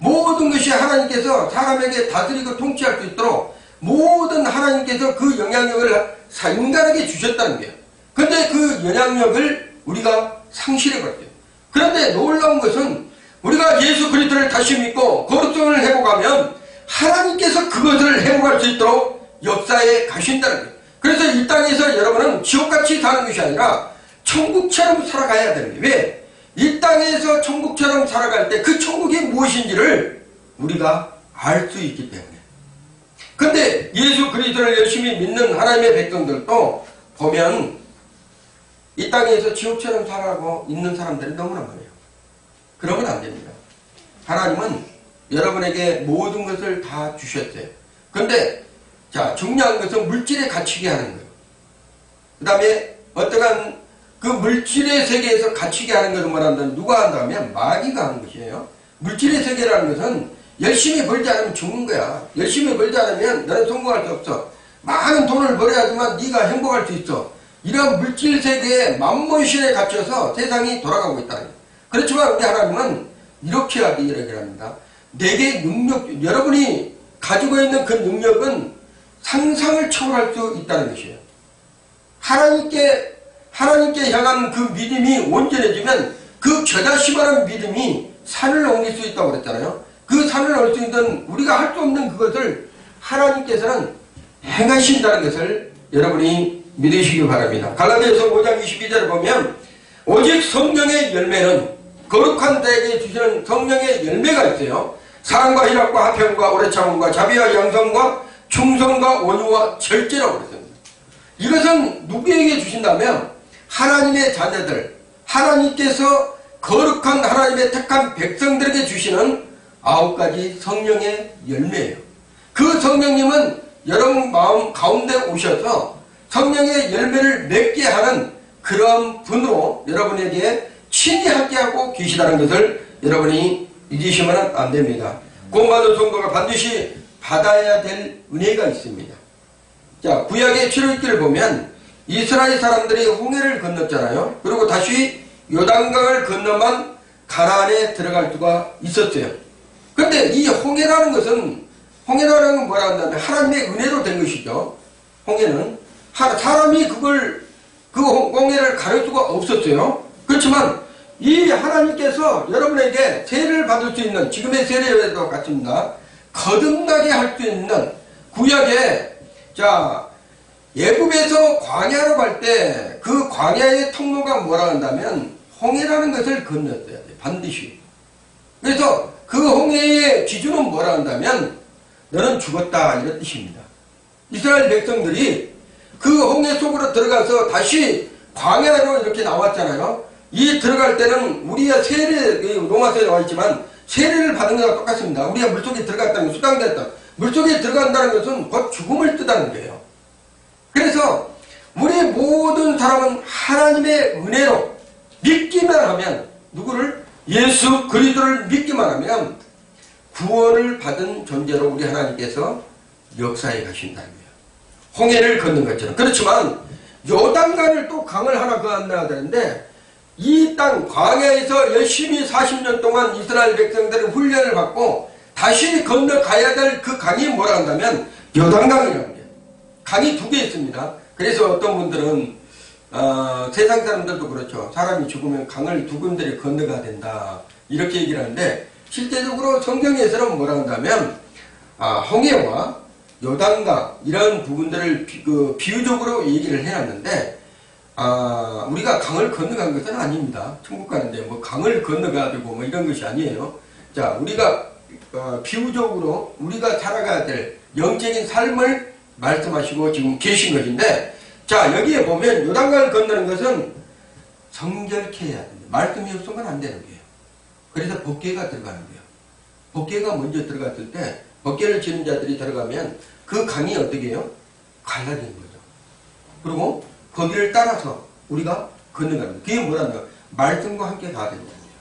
모든 것이 하나님께서 사람에게 다스리고 통치할 수 있도록 모든 하나님께서 그 영향력을 인간에게 주셨다는 거예요. 그런데 그 영향력을 우리가 상실해버렸어요. 그런데 놀라운 것은 우리가 예수 그리스도를 다시 믿고 거룩성을 회복하면 하나님께서 그것을 회복할 수 있도록 역사에 가신다는 거예요. 그래서 이 땅에서 여러분은 지옥같이 사는 것이 아니라 천국처럼 살아가야 되는 거예요. 왜? 이 땅에서 천국처럼 살아갈 때 그 천국이 무엇인지를 우리가 알 수 있기 때문에. 근데 예수 그리스도를 열심히 믿는 하나님의 백성들도 보면 이 땅에서 지옥처럼 살아가고 있는 사람들이 너무나 많아요. 그러면 안 됩니다. 하나님은 여러분에게 모든 것을 다 주셨어요. 근데 자, 중요한 것은 물질에 갇히게 하는 거예요. 그 다음에 어떠한 그 물질의 세계에서 갇히게 하는 것은 뭐란다면 누가 한다면 마귀가 하는 것이에요. 물질의 세계라는 것은 열심히 벌지 않으면 죽는 거야. 열심히 벌지 않으면 너는 성공할 수 없어. 많은 돈을 벌어야지만 네가 행복할 수 있어. 이런 물질 세계의 만몬신에 갇혀서 세상이 돌아가고 있다. 그렇지만 우리 하나님은 이렇게 이야기를 합니다. 내게 능력, 여러분이 가지고 있는 그 능력은 상상을 초월할 수 있다는 것이에요. 하나님께 향한 그 믿음이 온전해지면 그 겨자씨만한 믿음이 산을 옮길 수 있다고 그랬잖아요. 그 산을 옮길 수 있는 우리가 할 수 없는 그것을 하나님께서는 행하신다는 것을 여러분이 믿으시기 바랍니다. 갈라디아서 5장 22절을 보면 오직 성령의 열매는 거룩한 자에게 주시는 성령의 열매가 있어요. 사랑과 희락과 화평과 오래 참음과 자비와 양성과 충성과 온유와 절제라고 그랬습니다. 이것은 누구에게 주신다면 하나님의 자녀들, 하나님께서 거룩한 하나님의 택한 백성들에게 주시는 9가지 성령의 열매예요. 그 성령님은 여러분 마음 가운데 오셔서 성령의 열매를 맺게 하는 그런 분으로 여러분에게 친히 함께하고 계시다는 것을 여러분이 잊으시면 안 됩니다. 구원받은 성도가 반드시 받아야 될 은혜가 있습니다. 자, 구약의 출애굽기를 보면 이스라엘 사람들이 홍해를 건넜잖아요. 그리고 다시 요단강을 건너만 가나안에 들어갈 수가 있었어요. 그런데 이 홍해라는 것은 뭐라 한다면 하나님의 은혜로 된 것이죠. 홍해는 사람이 그 홍해를 가릴 수가 없었어요. 그렇지만 이 하나님께서 여러분에게 세례를 받을 수 있는, 지금의 세례와 같습니다. 거듭나게 할 수 있는 구약에, 자, 애굽에서 광야로 갈 때 그 광야의 통로가 뭐라 한다면 홍해라는 것을 건넜어야 돼, 반드시. 그래서 그 홍해의 기준은 뭐라 한다면 너는 죽었다, 이런 뜻입니다. 이스라엘 백성들이 그 홍해 속으로 들어가서 다시 광야로 이렇게 나왔잖아요. 이 들어갈 때는 우리가 로마서에 나와 있지만 세례를 받은 것과 똑같습니다. 우리가 물속에 들어갔다는 수당됐다. 물속에 들어간다는 것은 곧 죽음을 뜻하는 거예요. 그래서 우리 모든 사람은 하나님의 은혜로 믿기만 하면, 누구를? 예수 그리스도를 믿기만 하면 구원을 받은 존재로 우리 하나님께서 역사에 가신다는 거예요. 홍해를 걷는 것처럼. 그렇지만 요단강을 또 강을 하나 건너야 되는데 이 땅 광야에서 열심히 40년 동안 이스라엘 백성들이 훈련을 받고 다시 건너가야 될 그 강이 뭐라 한다면 요단강이라는 거예요. 강이 2개 있습니다. 그래서 어떤 분들은 세상 사람들도 그렇죠. 사람이 죽으면 강을 2군데를 건너가야 된다, 이렇게 얘기를 하는데 실제적으로 성경에서는 뭐라 한다면 홍해와 요단강 이런 부분들을 비유적으로 얘기를 해놨는데 우리가 강을 건너간 것은 아닙니다. 천국 가는데 뭐 강을 건너가지고 뭐 이런 것이 아니에요. 자, 우리가 비유적으로 우리가 살아가야 될 영적인 삶을 말씀하시고 지금 계신 것인데, 자, 여기에 보면 요단강을 건너는 것은 성결케 해야 됩니다. 말씀이 없으면 안 되는 거예요. 그래서 법궤가 들어가는 거예요. 법궤가 먼저 들어갔을 때 법궤를 지는 자들이 들어가면 그 강이 어떻게 해요? 갈라지는 거죠. 그리고 거기를 따라서 우리가 건너가는 거예요. 그게 뭐라면 말씀과 함께 가야 된다는 거예요.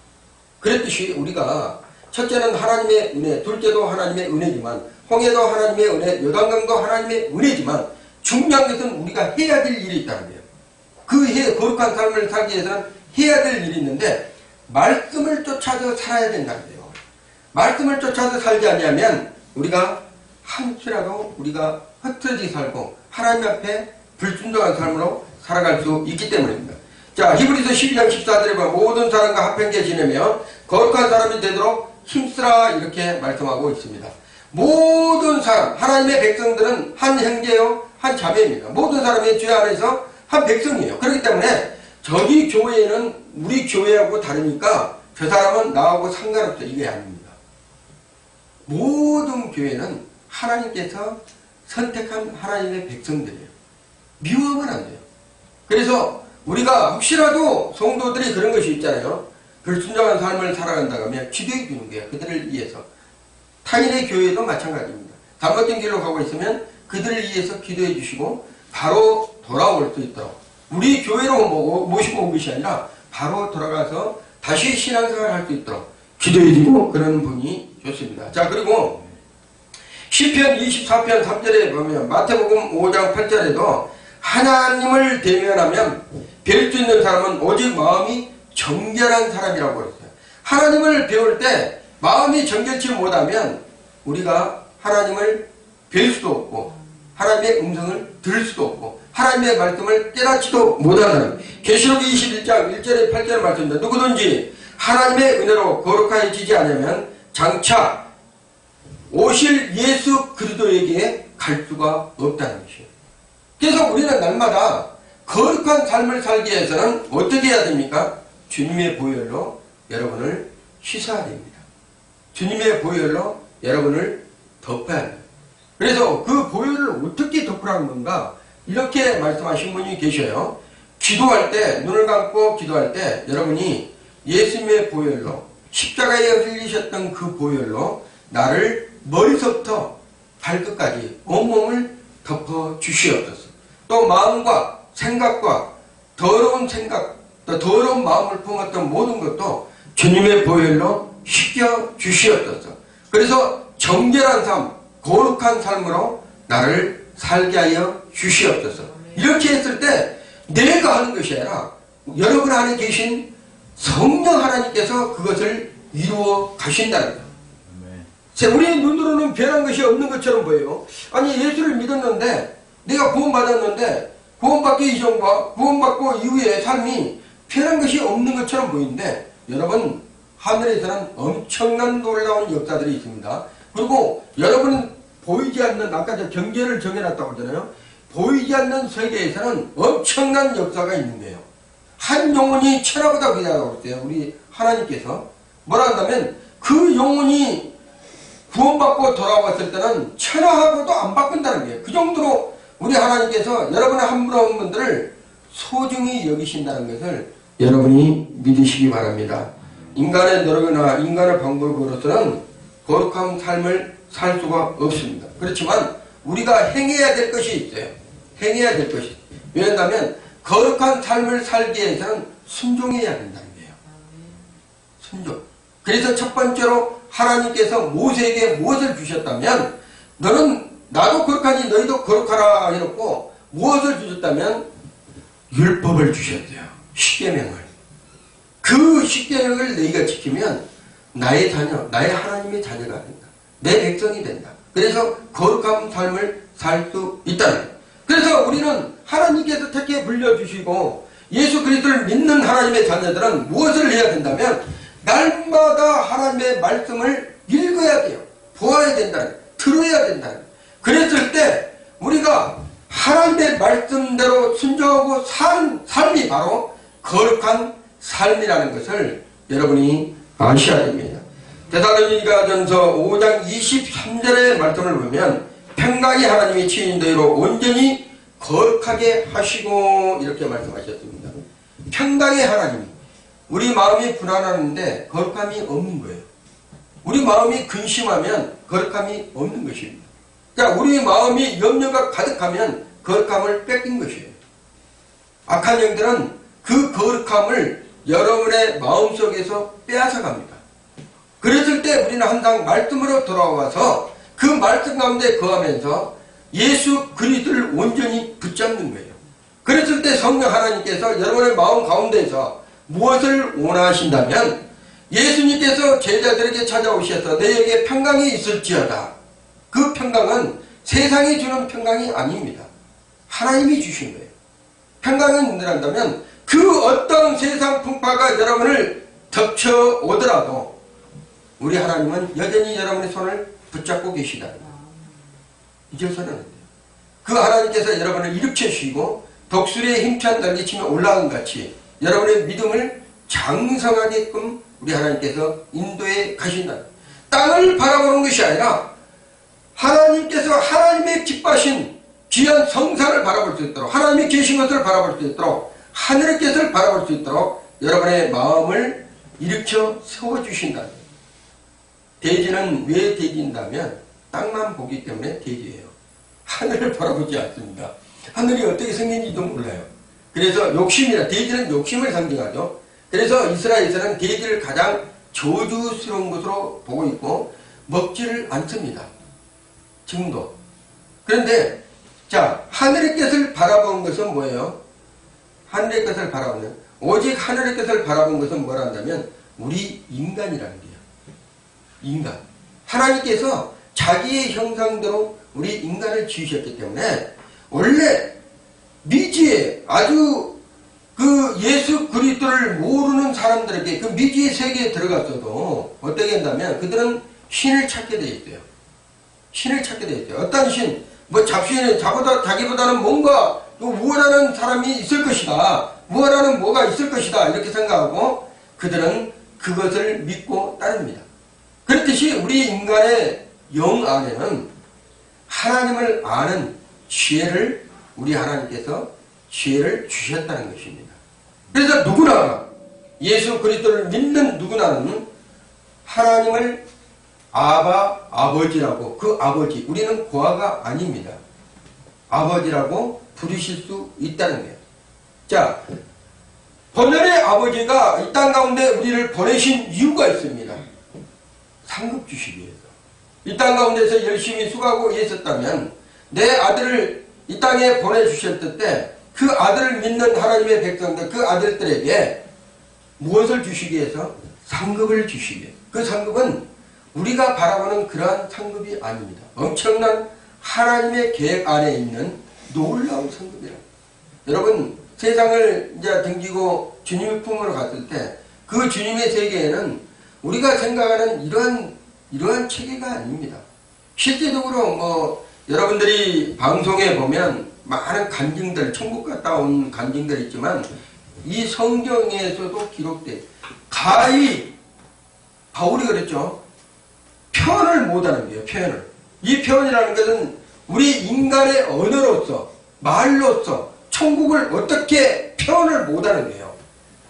그랬듯이 우리가 첫째는 하나님의 은혜, 둘째도 하나님의 은혜지만 홍해도 하나님의 은혜, 요단강도 하나님의 은혜지만 중요한 것은 우리가 해야 될 일이 있다는 거예요. 거룩한 삶을 살기 위해서는 해야 될 일이 있는데 말씀을 쫓아서 살아야 된다는 거예요. 말씀을 쫓아서 살지 않으면 우리가 한시라도 우리가 흩어지게 살고 하나님 앞에 불순종한 삶으로 살아갈 수 있기 때문입니다. 자, 히브리서 12장 14절에 보면 모든 사람과 합평케 지내며 거룩한 사람이 되도록 힘쓰라, 이렇게 말씀하고 있습니다. 모든 사람, 하나님의 백성들은 한 형제요, 한 자매입니다. 모든 사람의 죄 안에서 한 백성이에요. 그렇기 때문에 저기 교회는 우리 교회하고 다르니까 저 사람은 나하고 상관없어. 이게 아닙니다. 모든 교회는 하나님께서 선택한 하나님의 백성들이에요. 미워하면 안 돼요. 그래서 우리가 혹시라도 성도들이 그런 것이 있잖아요. 불순종한 삶을 살아간다고 하면 기도해 주는 거예요. 그들을 위해서. 타인의 교회도 마찬가지입니다. 잘못된 길로 가고 있으면 그들을 위해서 기도해 주시고 바로 돌아올 수 있도록 우리 교회로 모시고 온 것이 아니라 바로 돌아가서 다시 신앙생활을 할 수 있도록 기도해 주고 그런 분이 좋습니다. 자, 그리고 시편 24편 3절에 보면 마태복음 5장 8절에도 하나님을 대면하면 배울 수 있는 사람은 오직 마음이 정결한 사람이라고 했어요. 하나님을 배울 때 마음이 정결치 못하면 우리가 하나님을 뵐 수도 없고 하나님의 음성을 들을 수도 없고 하나님의 말씀을 깨닫지도 못하는 사람. 계시록 21장 1절에 8절 말씀입니다. 누구든지 하나님의 은혜로 거룩하여지지 않으면 장차 오실 예수 그리스도에게 갈 수가 없다는 것이에요. 그래서 우리는 날마다 거룩한 삶을 살기 위해서는 어떻게 해야 됩니까? 주님의 보혈로 여러분을 씻어야 됩니다. 주님의 보혈로 여러분을 덮어야 합니다. 그래서 그 보혈을 어떻게 덮으라는 건가? 이렇게 말씀하신 분이 계셔요. 기도할 때, 눈을 감고 기도할 때 여러분이 예수님의 보혈로 십자가에 흘리셨던 그 보혈로 나를 머리서부터 발끝까지 온몸을 덮어 주시옵소서. 또 마음과 생각과 더러운 생각, 또 더러운 마음을 품었던 모든 것도 주님의 보혈로 씻겨 주시옵소서. 그래서 정결한 삶, 거룩한 삶으로 나를 살게 하여 주시옵소서. 이렇게 했을 때 내가 하는 것이 아니라 여러분 안에 계신 성령 하나님께서 그것을 이루어 가신다는 거예요. 우리 눈으로는 변한 것이 없는 것처럼 보여요. 아니, 예수를 믿었는데 내가 구원받았는데 구원받기 이전과 구원받고 이후의 삶이 변한 것이 없는 것처럼 보이는데 여러분, 하늘에서는 엄청난 놀라운 역사들이 있습니다. 그리고 여러분은 보이지 않는, 아까 저 경계를 정해놨다고 하잖아요. 보이지 않는 세계에서는 엄청난 역사가 있는 거예요. 한 영혼이 천하보다 귀하다고 그랬어요. 우리 하나님께서 뭐라 한다면 그 영혼이 구원받고 돌아왔을 때는 천하하고도 안 바꾼다는 거예요. 그 정도로 우리 하나님께서 여러분의 한 분 한 분들을 소중히 여기신다는 것을 여러분이 믿으시기 바랍니다. 인간의 노력이나 인간의 방법으로서는 거룩한 삶을 살 수가 없습니다. 그렇지만 우리가 행해야 될 것이 있어요. 행해야 될 것이. 왜냐하면 거룩한 삶을 살기 위해서는 순종해야 된다는 거예요. 순종. 그래서 첫 번째로 하나님께서 모세에게 무엇을 주셨다면 너는 나도 거룩하니 너희도 거룩하라 해놓고 무엇을 주셨다면 율법을 주셨대요. 십계명을. 그 십계명을 너희가 지키면 나의 자녀, 나의 하나님의 자녀가 된다. 내 백성이 된다. 그래서 거룩한 삶을 살 수 있다는 거예요. 그래서 우리는 하나님께서 택해 불려주시고 예수 그리스도를 믿는 하나님의 자녀들은 무엇을 해야 된다면 날마다 하나님의 말씀을 읽어야 돼요. 보아야 된다는 거예요. 들어야 된다는 거예요. 그랬을 때 우리가 하나님의 말씀대로 순종하고 사는 삶이 바로 거룩한 삶이라는 것을 여러분이 아셔야 됩니다. 데살로니가전서 5장 23절의 말씀을 보면 평강의 하나님이 치인 너희로 온전히 거룩하게 하시고 이렇게 말씀하셨습니다. 평강의 하나님이 우리 마음이 불안하는데 거룩함이 없는 거예요. 우리 마음이 근심하면 거룩함이 없는 것입니다. 그러니까 우리 마음이 염려가 가득하면 거룩함을 뺏긴 것이에요. 악한 영들은 그 거룩함을 여러분의 마음속에서 빼앗아갑니다. 그랬을 때 우리는 항상 말씀으로 돌아와서 그 말씀 가운데 거하면서 예수 그리스도를 온전히 붙잡는 거예요. 그랬을 때 성령 하나님께서 여러분의 마음 가운데서 무엇을 원하신다면 예수님께서 제자들에게 찾아오셔서 너희에게 평강이 있을지어다. 그 평강은 세상이 주는 평강이 아닙니다. 하나님이 주신 거예요. 평강은 문제란다면 그 어떤 세상 풍파가 여러분을 덮쳐오더라도 우리 하나님은 여전히 여러분의 손을 붙잡고 계시다. 잊어서는 안 돼요. 그 하나님께서 여러분을 일으켜주시고 독수리의 힘찬 날개치며 올라간 같이 여러분의 믿음을 장성하게끔 우리 하나님께서 인도해 가신다. 땅을 바라보는 것이 아니라 하나님께서 하나님의 기뻐하신 귀한 성산을 바라볼 수 있도록 하나님이 계신 것을 바라볼 수 있도록 하늘의 것을 바라볼 수 있도록 여러분의 마음을 일으켜 세워주신다. 대지는 왜 대지인다면 땅만 보기 때문에 대지예요. 하늘을 바라보지 않습니다. 하늘이 어떻게 생긴지도 몰라요. 그래서 욕심이라 대지는 욕심을 상징하죠. 그래서 이스라엘에서는 대지를 가장 저주스러운 것으로 보고 있고 먹지를 않습니다. 지금도. 그런데 자 하늘의 것을 바라본 것은 뭐예요? 하늘의 것을 바라보는 오직 하늘의 것을 바라본 것은 뭐란다면 우리 인간이라는 거예요. 인간. 하나님께서 자기의 형상대로 우리 인간을 지으셨기 때문에 원래 미지에 아주 그 예수 그리스도를 모르는 사람들에게 그 미지의 세계에 들어갔어도 어떻게 한다면 그들은 신을 찾게 되어 있어요. 신을 찾게 되어 있어요. 어떤 신, 뭐 잡신은 자기보다는 뭔가 우월하는 사람이 있을 것이다. 우월하는 뭐가 있을 것이다. 이렇게 생각하고 그들은 그것을 믿고 따릅니다. 그렇듯이 우리 인간의 영 안에는 하나님을 아는 지혜를 우리 하나님께서 지혜를 주셨다는 것입니다. 그래서 누구나 예수 그리스도를 믿는 누구나는 하나님을 아버지라고 그 아버지 우리는 고아가 아닙니다. 아버지라고 부르실 수 있다는 거예요. 자, 본연의 아버지가 이 땅 가운데 우리를 보내신 이유가 있습니다. 상급 주시기 위해서. 이 땅 가운데서 열심히 수고하고 있었다면 내 아들을 이 땅에 보내주셨을 때 그 아들을 믿는 하나님의 백성들 그 아들들에게 무엇을 주시기 위해서? 상급을 주시기 위해서. 그 상급은 우리가 바라보는 그러한 상급이 아닙니다. 엄청난 하나님의 계획 안에 있는 놀라운 상급이라. 여러분 세상을 이제 등지고 주님의 품으로 갔을 때 그 주님의 세계에는 우리가 생각하는 이러한 체계가 아닙니다. 실제적으로 뭐 여러분들이 방송에 보면 많은 간증들, 천국 갔다 온 간증들이 있지만 이 성경에서도 기록돼 가히 바울이 그랬죠. 표현을 못하는 거예요. 표현을. 이 표현이라는 것은 우리 인간의 언어로서 말로서 천국을 어떻게 표현을 못하는 거예요.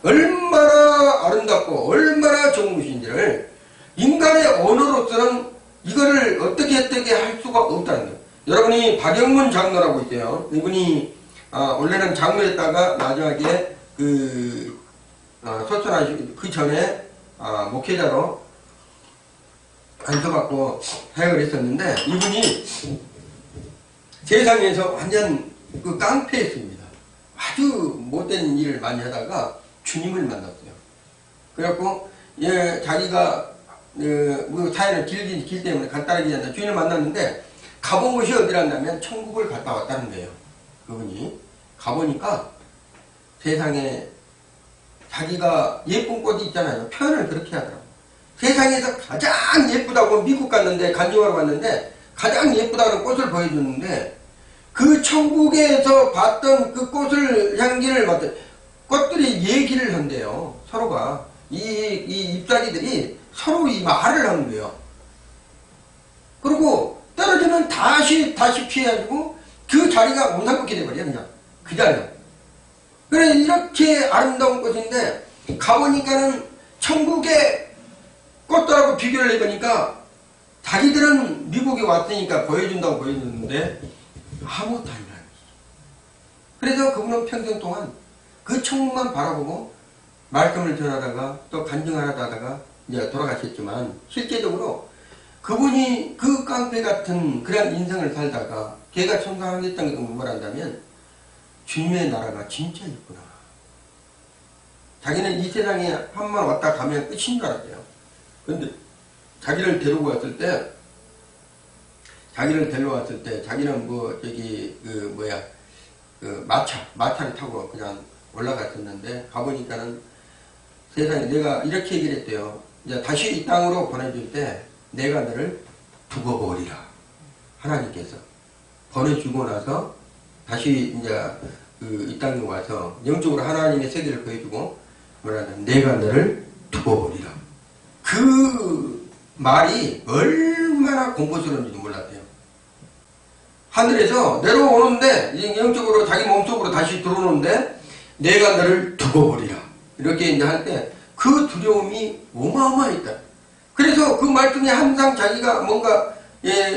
얼마나 아름답고 얼마나 좋은 것인지를 인간의 언어로서는 이거를 어떻게 할 수가 없다는 거예요. 여러분이 박영문 장로라고 있어요. 이분이 원래는 장로였다가 마지막에 소천하시고 그 전에 목회자로 안서받고 사역을 했었는데 이분이 세상에서 완전 그 깡패였습니다. 아주 못된 일을 많이 하다가 주님을 만났어요. 그래갖고 자기가 뭐 사연을 길 때문에 간단하게 얘기한다. 주님을 만났는데 가본 곳이 어디란다면 천국을 갔다 왔다는 거예요. 그분이 가보니까 세상에 자기가 예쁜 꽃이 있잖아요. 표현을 그렇게 하더라고요. 세상에서 가장 예쁘다고 미국 갔는데 간증하러 갔는데 가장 예쁘다는 꽃을 보여줬는데 그 천국에서 봤던 그 꽃을 향기를 맡은 꽃들이 얘기를 한대요. 서로가 이 잎사귀들이 서로 이 말을 하는 거예요. 그리고 떨어지면 다시 피해가지고 그 자리가 온상붙게 돼버려요. 그냥 그 자리가. 그래 이렇게 아름다운 꽃인데 가보니까는 천국의 꽃들하고 비교를 해보니까 자기들은 미국에 왔으니까 보여준다고 보여줬는데 아무것도 아니라는 거지. 그래서 그분은 평생 동안 그 천국만 바라보고 말씀을 전하다가 또 간증하다가 이제 돌아가셨지만 실제적으로 그분이 그 깡패 같은 그런 인생을 살다가 걔가 천상하겠다는 게 뭐란다면 주님의 나라가 진짜 있구나. 자기는 이 세상에 한 번 왔다 가면 끝인 줄 알았대요. 그런데 자기를 데려왔을 때 자기는 마차를 타고 그냥 올라갔었는데 가보니까는 세상에 내가 이렇게 얘기를 했대요. 이제 다시 이 땅으로 보내줄 때 내가 너를 두고 보리라. 하나님께서 보내주고 나서 다시 이제 이 땅에 와서 영적으로 하나님의 세계를 보여주고 뭐라는 내가 너를 두고 보리라. 그 말이 얼마나 공포스러운지도 몰랐대요. 하늘에서 내려오는데 영적으로 자기 몸속으로 다시 들어오는데 내가 너를 두고 보리라. 이렇게 이제 할 때 그 두려움이 어마어마했다. 그래서 그 말씀이 항상 자기가 뭔가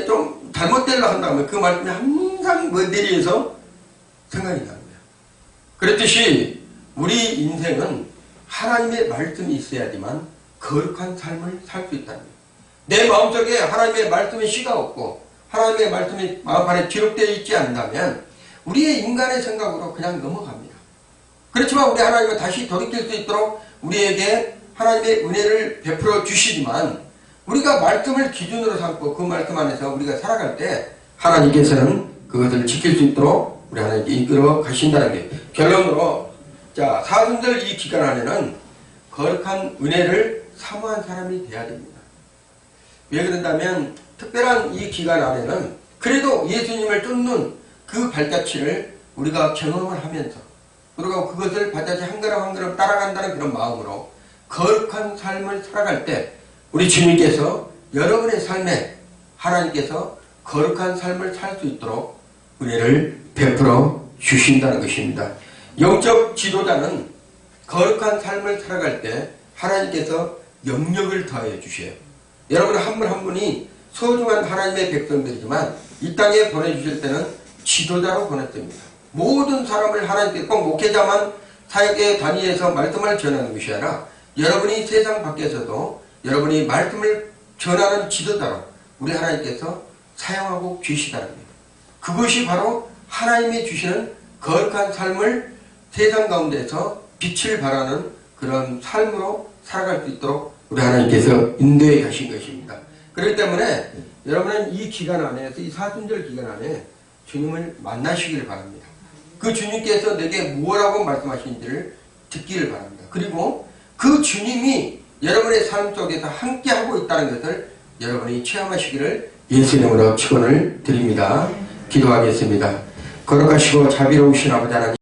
좀 잘못되려 한다면 그 말씀이 항상 머리에서 생각이 나는 거예요. 그랬듯이 우리 인생은 하나님의 말씀이 있어야지만 거룩한 삶을 살 수 있다는 거예요. 내 마음속에 하나님의 말씀의 씨가 없고 하나님의 말씀이 마음 안에 기록되어 있지 않다면 우리의 인간의 생각으로 그냥 넘어갑니다. 그렇지만 우리 하나님은 다시 돌이킬 수 있도록 우리에게 하나님의 은혜를 베풀어 주시지만 우리가 말씀을 기준으로 삼고 그 말씀 안에서 우리가 살아갈 때 하나님께서는 그것을 지킬 수 있도록 우리 하나님께 이끌어 가신다는 게 결론으로 자 사순절 이 기간 안에는 거룩한 은혜를 사모한 사람이 돼야 됩니다. 왜 그런다면 특별한 이 기간 안에는 그래도 예수님을 쫓는 그 발자취를 우리가 경험을 하면서 그리고 그것을 발자취 한 걸음 한 걸음 따라간다는 그런 마음으로 거룩한 삶을 살아갈 때 우리 주님께서 여러분의 삶에 하나님께서 거룩한 삶을 살 수 있도록 은혜를 베풀어 주신다는 것입니다. 영적 지도자는 거룩한 삶을 살아갈 때 하나님께서 영역을 더해 주셔요. 여러분 한 분 한 분이 소중한 하나님의 백성들이지만 이 땅에 보내주실 때는 지도자로 보냈습니다. 모든 사람을 하나님께 꼭 목회자만 사역에 다니면서 말씀을 전하는 것이 아니라 여러분이 세상 밖에서도 여러분이 말씀을 전하는 지도자로 우리 하나님께서 사용하고 계시다는 거예요. 그것이 바로 하나님이 주시는 거룩한 삶을 세상 가운데서 빛을 발하는 그런 삶으로 살아갈 수 있도록 우리 하나님께서 인도해 가신 것입니다. 그렇기 때문에 여러분은 이 기간 안에, 이 사순절 기간 안에 주님을 만나시기를 바랍니다. 그 주님께서 내게 무엇라고 말씀하시는지를 듣기를 바랍니다. 그리고 그 주님이 여러분의 삶 속에서 함께하고 있다는 것을 여러분이 체험하시기를 예수 이름으로 축원을 드립니다. 기도하겠습니다. 거룩하시고 자비로우신 아버지 하나님,